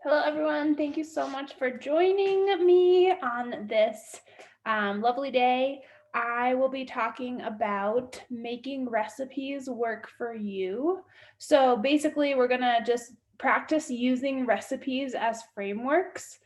Hello, everyone. Thank you so much for joining me on this lovely day. I will be talking about making recipes work for you. So basically, we're going to just practice using recipes as frameworks.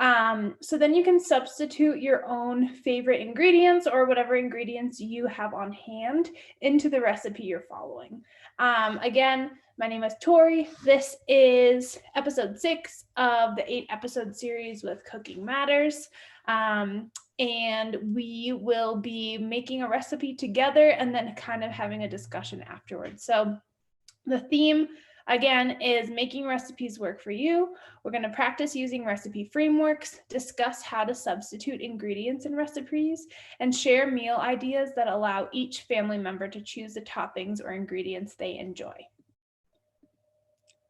So then you can substitute your own favorite ingredients or whatever ingredients you have on hand into the recipe you're following. Again, my name is Tori. This is episode 6 of the 8-episode series with Cooking Matters. And we will be making a recipe together and then kind of having a discussion afterwards. So the theme, again, is making recipes work for you. We're going to practice using recipe frameworks, discuss how to substitute ingredients in recipes, and share meal ideas that allow each family member to choose the toppings or ingredients they enjoy.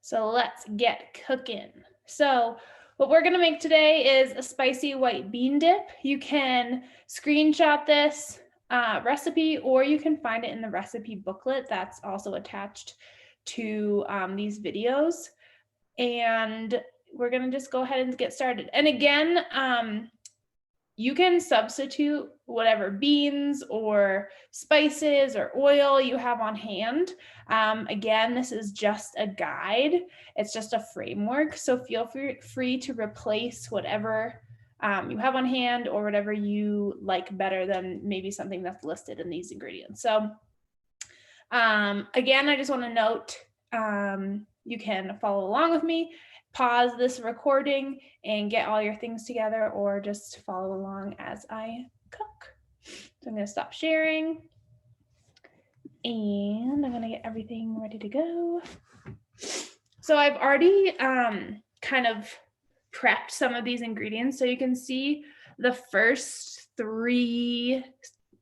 So let's get cooking. So what we're gonna make today is a spicy white bean dip. You can screenshot this recipe, or you can find it in the recipe booklet that's also attached to these videos. And we're gonna just go ahead and get started. And again, you can substitute whatever beans or spices or oil you have on hand. Again, this is just a guide. It's just a framework. So feel free to replace whatever you have on hand or whatever you like better than maybe something that's listed in these ingredients. So again, I just want to note you can follow along with me, pause this recording and get all your things together, or just follow along as I cook. So I'm going to stop sharing and I'm going to get everything ready to go. So I've already kind of prepped some of these ingredients. So you can see the first 3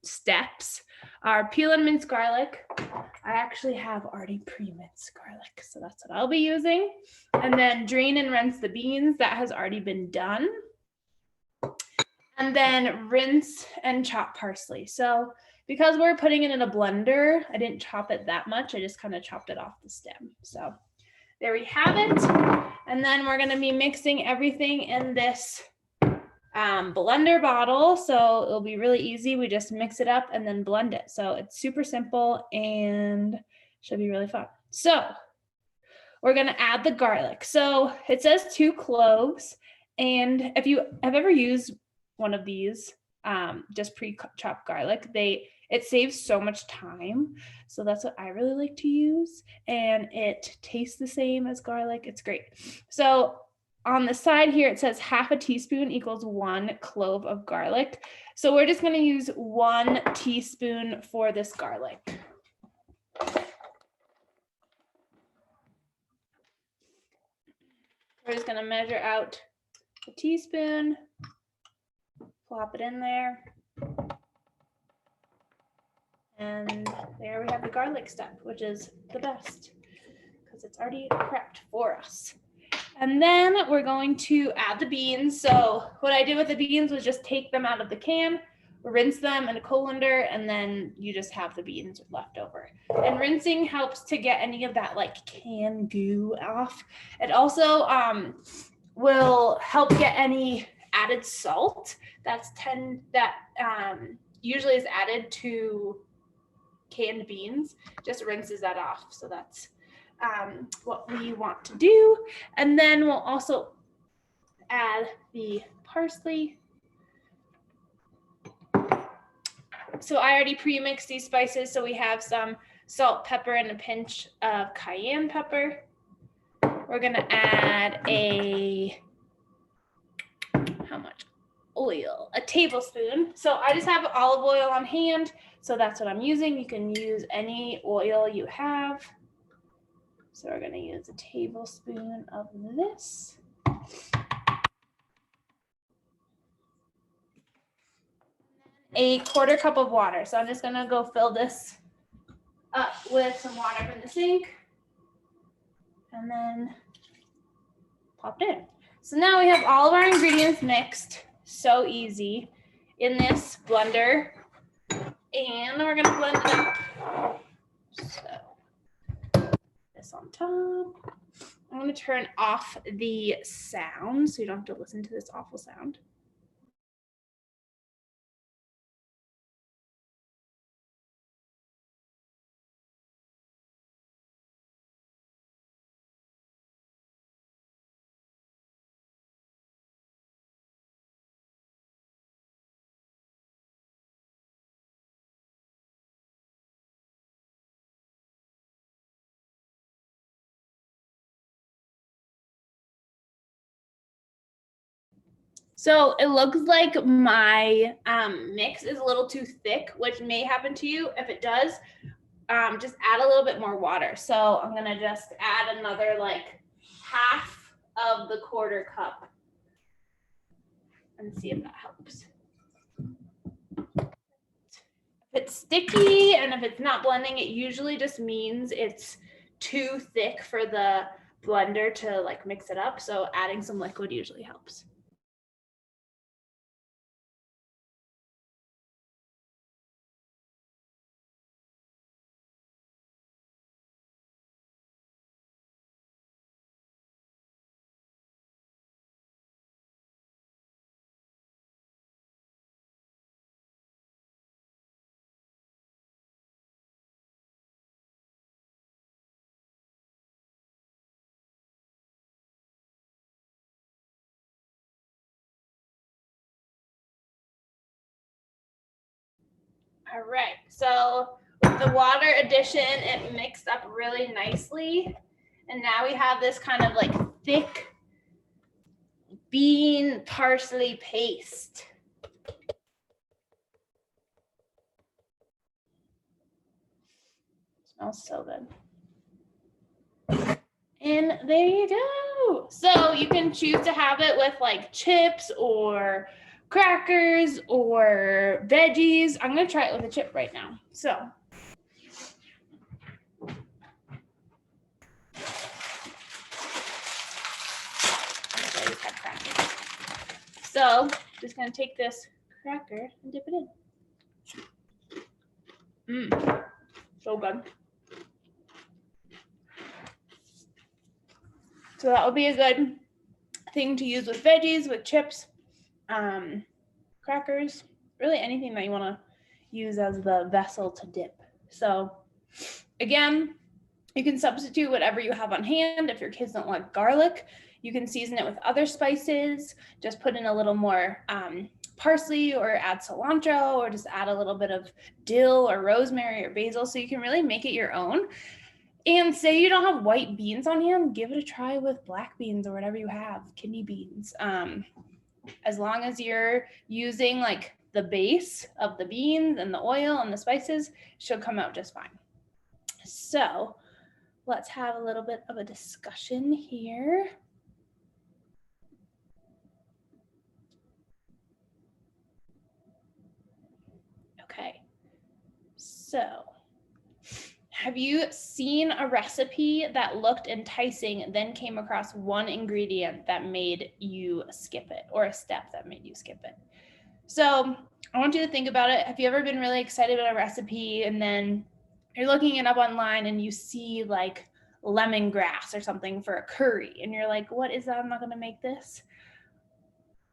steps are peel and mince garlic. I actually have already pre-minced garlic, so that's what I'll be using. And then drain and rinse the beans. That has already been done. And then rinse and chop parsley. So because we're putting it in a blender, I didn't chop it that much. I just kind of chopped it off the stem. So there we have it. And then we're going to be mixing everything in this blender bottle. So it'll be really easy. We just mix it up and then blend it. So it's super simple and should be really fun. So we're going to add the garlic. So it says 2 cloves. And if you have ever used one of these, just pre-chopped garlic, it saves so much time. So that's what I really like to use. And it tastes the same as garlic. It's great. So on the side here, it says half a teaspoon equals 1 clove of garlic. So we're just going to use 1 teaspoon for this garlic. We're just going to measure out a teaspoon, plop it in there. And there we have the garlic step, which is the best because it's already prepped for us. And then we're going to add the beans. So what I did with the beans was just take them out of the can, rinse them in a colander, and then you just have the beans left over. And rinsing helps to get any of that like can goo off. It also will help get any added salt that usually is added to canned beans, just rinses that off. So that's what we want to do. And then we'll also add the parsley. So I already pre-mixed these spices. So we have some salt, pepper, and a pinch of cayenne pepper. We're gonna add how much oil? A tablespoon. So I just have olive oil on hand. So that's what I'm using. You can use any oil you have. So we're going to use a tablespoon of this. A 1/4 cup of water. So I'm just going to go fill this up with some water from the sink. And then pop it in. So now we have all of our ingredients mixed. So easy in this blender. And we're going to blend it up. So this on top. I'm going to turn off the sound so you don't have to listen to this awful sound. So it looks like my mix is a little too thick, which may happen to you. If it does, just add a little bit more water. So I'm gonna just add another like half of the quarter cup and see if that helps. If it's sticky and if it's not blending, it usually just means it's too thick for the blender to like mix it up. So adding some liquid usually helps. All right, so with the water addition, it mixed up really nicely. And now we have this kind of like thick bean parsley paste. Smells so good. And there you go. So you can choose to have it with like chips or crackers or veggies. I'm gonna try it with a chip right now. So just gonna take this cracker and dip it in. So good. So that would be a good thing to use with veggies, with chips, crackers, really anything that you want to use as the vessel to dip. So again, you can substitute whatever you have on hand. If your kids don't like garlic, you can season it with other spices. Just put in a little more parsley or add cilantro or just add a little bit of dill or rosemary or basil. So you can really make it your own. And say you don't have white beans on hand, give it a try with black beans or whatever you have, kidney beans. As long as you're using like the base of the beans and the oil and the spices, should come out just fine. So let's have a little bit of a discussion here. Okay, so have you seen a recipe that looked enticing, then came across one ingredient that made you skip it, or a step that made you skip it? So I want you to think about it. Have you ever been really excited about a recipe and then you're looking it up online and you see like lemongrass or something for a curry and you're like, what is that? I'm not going to make this.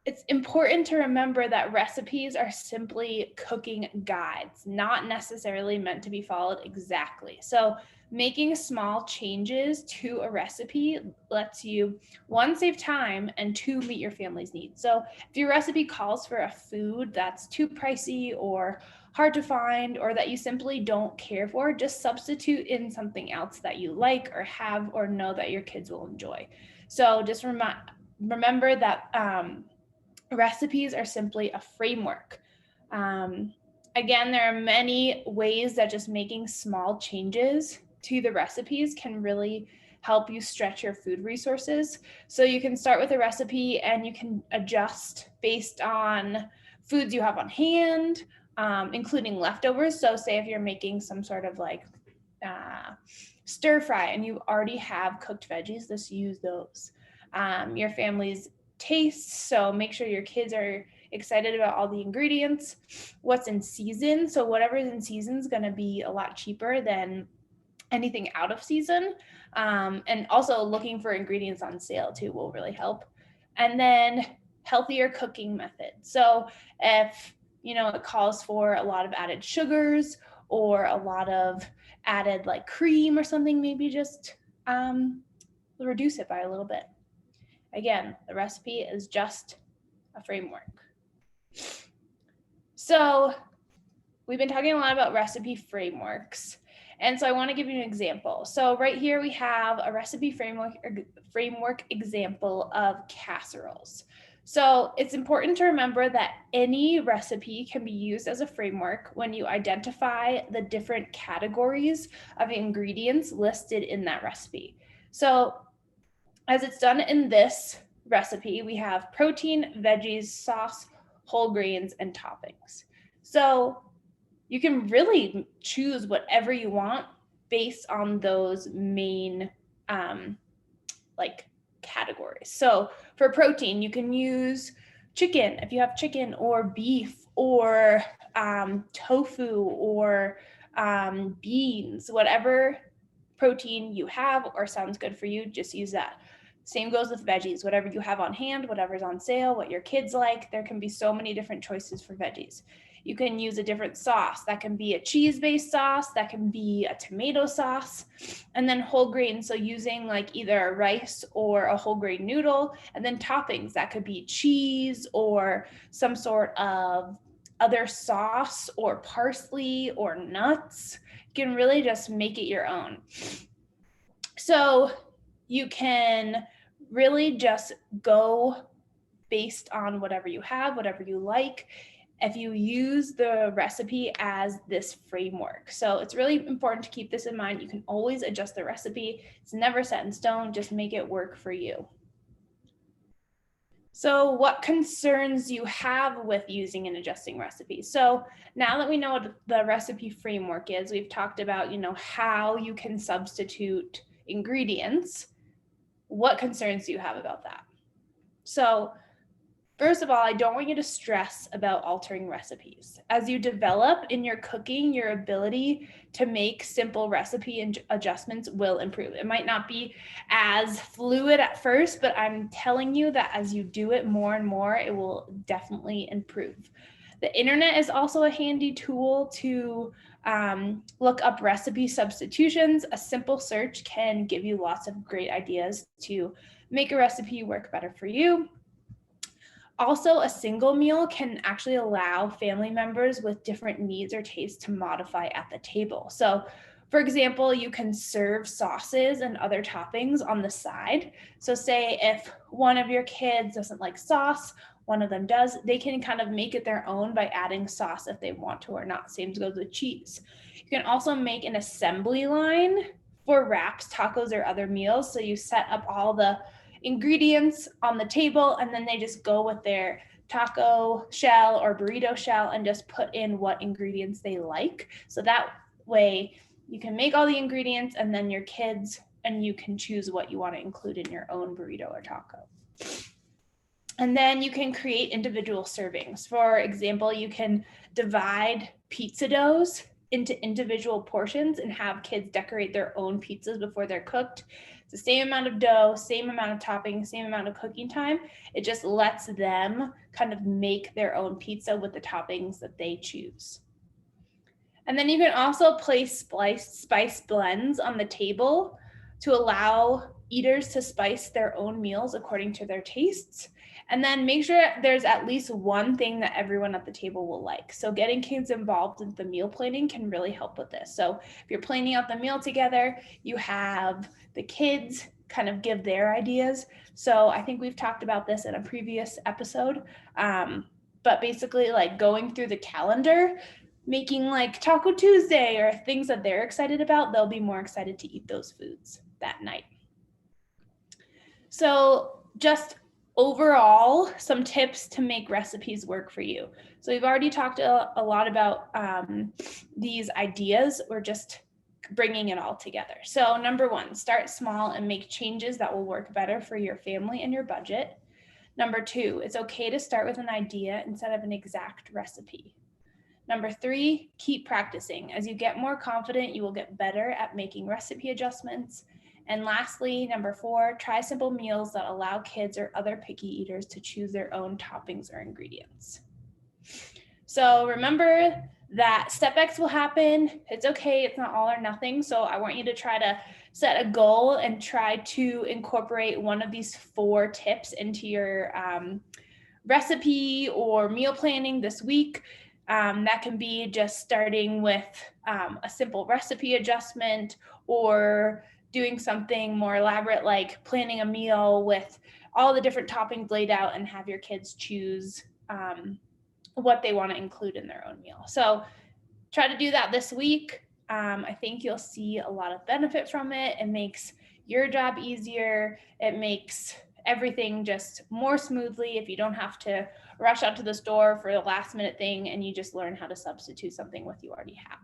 It's important to remember that recipes are simply cooking guides, not necessarily meant to be followed exactly. So making small changes to a recipe lets you, one, save time, and two, meet your family's needs. So if your recipe calls for a food that's too pricey or hard to find, or that you simply don't care for, just substitute in something else that you like or have or know that your kids will enjoy. So just remember that recipes are simply a framework. Again, there are many ways that just making small changes to the recipes can really help you stretch your food resources. So you can start with a recipe and you can adjust based on foods you have on hand, including leftovers. So say if you're making some sort of like stir fry and you already have cooked veggies, just use those. Your family's tastes, so make sure your kids are excited about all the ingredients. What's in season, so whatever's in season is going to be a lot cheaper than anything out of season. And also looking for ingredients on sale too will really help. And then healthier cooking methods. So if, it calls for a lot of added sugars or a lot of added like cream or something, maybe just reduce it by a little bit. Again, the recipe is just a framework. So we've been talking a lot about recipe frameworks. And so I want to give you an example. So right here we have a recipe framework example of casseroles. So it's important to remember that any recipe can be used as a framework when you identify the different categories of ingredients listed in that recipe. So as it's done in this recipe, we have protein, veggies, sauce, whole grains, and toppings. So you can really choose whatever you want based on those main categories. So for protein, you can use chicken if you have chicken, or beef, or tofu, or beans, whatever protein you have or sounds good for you, just use that. Same goes with veggies, whatever you have on hand, whatever's on sale, what your kids like. There can be so many different choices for veggies. You can use a different sauce. That can be a cheese-based sauce, that can be a tomato sauce, and then whole grain. So using like either a rice or a whole grain noodle, and then toppings. That could be cheese or some sort of other sauce or parsley or nuts. You can really just make it your own. So you can really just go based on whatever you have, whatever you like, if you use the recipe as this framework. So it's really important to keep this in mind. You can always adjust the recipe. It's never set in stone. Just make it work for you. So what concerns you have with using and adjusting recipes? So now that we know what the recipe framework is, we've talked about, how you can substitute ingredients. What concerns do you have about that? So first of all, I don't want you to stress about altering recipes. As you develop in your cooking, your ability to make simple recipe adjustments will improve. It might not be as fluid at first, but I'm telling you that as you do it more and more, it will definitely improve. The internet is also a handy tool to look up recipe substitutions. A simple search can give you lots of great ideas to make a recipe work better for you. Also, a single meal can actually allow family members with different needs or tastes to modify at the table. So, for example, you can serve sauces and other toppings on the side. So say if one of your kids doesn't like sauce, one of them does, they can kind of make it their own by adding sauce if they want to or not. Same goes with cheese. You can also make an assembly line for wraps, tacos, or other meals. So you set up all the ingredients on the table, and then they just go with their taco shell or burrito shell and just put in what ingredients they like. So that way you can make all the ingredients, and then your kids and you can choose what you want to include in your own burrito or taco. And then you can create individual servings. For example, you can divide pizza doughs into individual portions and have kids decorate their own pizzas before they're cooked. It's the same amount of dough, same amount of topping, same amount of cooking time. It just lets them kind of make their own pizza with the toppings that they choose. And then you can also place spice blends on the table to allow eaters to spice their own meals according to their tastes. And then make sure there's at least one thing that everyone at the table will like. So getting kids involved in the meal planning can really help with this. So if you're planning out the meal together, you have the kids kind of give their ideas. So I think we've talked about this in a previous episode. But basically like going through the calendar, making like Taco Tuesday or things that they're excited about, they'll be more excited to eat those foods that night. So just overall, some tips to make recipes work for you. So we've already talked a lot about these ideas. We're just bringing it all together. So number one, start small and make changes that will work better for your family and your budget. Number two, it's okay to start with an idea instead of an exact recipe. Number three, keep practicing. As you get more confident, you will get better at making recipe adjustments. And lastly, number 4, try simple meals that allow kids or other picky eaters to choose their own toppings or ingredients. So remember that setbacks will happen. It's okay. It's not all or nothing. So I want you to try to set a goal and try to incorporate one of these 4 tips into your recipe or meal planning this week. That can be just starting with a simple recipe adjustment, or doing something more elaborate like planning a meal with all the different toppings laid out and have your kids choose what they want to include in their own meal. So try to do that this week. I think you'll see a lot of benefit from it. It makes your job easier. It makes everything just more smoothly if you don't have to rush out to the store for the last minute thing, and you just learn how to substitute something with you already have.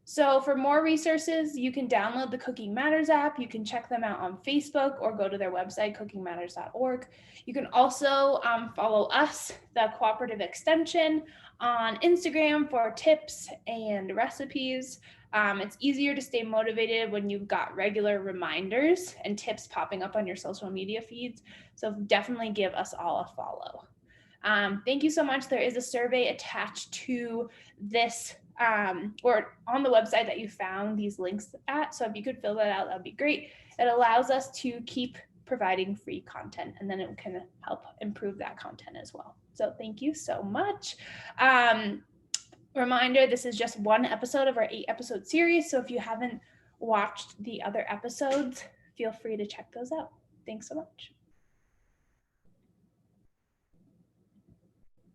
So for more resources, you can download the Cooking Matters app. You can check them out on Facebook or go to their website, cookingmatters.org. You can also follow us, the Cooperative Extension, on Instagram for tips and recipes. It's easier to stay motivated when you've got regular reminders and tips popping up on your social media feeds. So definitely give us all a follow. Thank you so much. There is a survey attached to this or on the website that you found these links at. So if you could fill that out, that'd be great. It allows us to keep providing free content, and then it can help improve that content as well. So thank you so much. Reminder, this is just one episode of our 8-episode series. So if you haven't watched the other episodes, feel free to check those out. Thanks so much.